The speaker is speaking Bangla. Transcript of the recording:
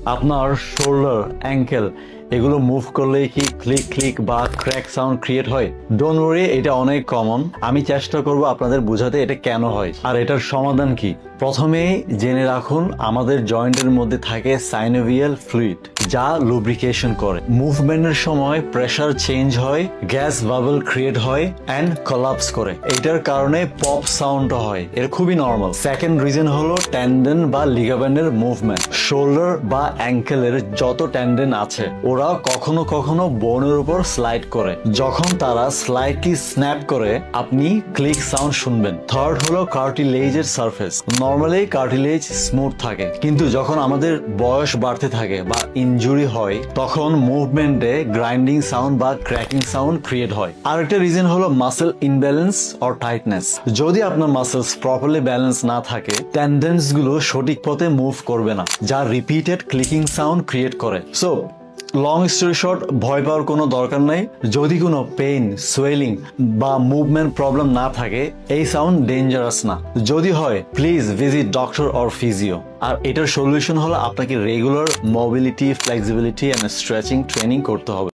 আপনার শোল্ডার, অ্যাঙ্কেল এগুলো মুভ করলেই কি ক্লিক ক্লিক বা ক্র্যাক সাউন্ড ক্রিয়েট হয়? ডোন্ট ওয়ারি, এটা অনেক কমন। আমি চেষ্টা করব আপনাদের বোঝাতে এটা কেন হয় আর এটার সমাধান কি। প্রথমেই জেনে রাখুন, আমাদের জয়েন্টের মধ্যে থাকে সাইনোভিয়াল ফ্লুইড, যা লুব্রিকেশন করে। মুভমেন্টের সময় প্রেসার চেঞ্জ হয়, গ্যাস বাবল ক্রিয়েট হয় অ্যান্ড কলাপস করে। এটার কারণে পপ সাউন্ড হয়। এর খুবই নর্মাল। সেকেন্ড রিজন হলো টেন্ডন বা লিগামেন্টের মুভমেন্ট। শোল্ডার বা অ্যাঙ্কেলের যত টেন্ডন আছে ওরা কখনো কখনো বোনের উপর স্লাইড করে। যখন তারা স্লাইডলি স্ন্যাপ করে আপনি ক্লিক সাউন্ড শুনবেন। থার্ড হলো কার্টিলেজের সারফেস। নর্মালি কার্টিলেজ স্মুথ থাকে, কিন্তু যখন আমাদের বয়স বাড়তে থাকে বা ইনজুরি হয় তখন মুভমেন্টে গ্রাইন্ডিং সাউন্ড বা ক্র্যাকিং সাউন্ড ক্রিয়েট হয়। আরেকটা রিজন হলো মাসেল ইনব্যালেন্স অর টাইটনেস। যদি আপনার মাসেলস প্রপারলি ব্যালেন্স না থাকে, টেন্ডেন্স গুলো সঠিক পথে মুভ করবে না, যা রিপিটেড ক্লিকিং সাউন্ড ক্রিয়েট করে। সো লং স্টোরি শর্ট, ভয় পাওয়ার কোনো দরকার নাই। যদি কোনো পেইন, সোয়েলিং বা মুভমেন্ট প্রবলেম না থাকে, এই সাউন্ড ডেঞ্জারাস না। যদি হয়, please visit doctor or physio. আর এটার সলিউশন হলো আপনাকে regular mobility, flexibility and stretching training করতে হবে।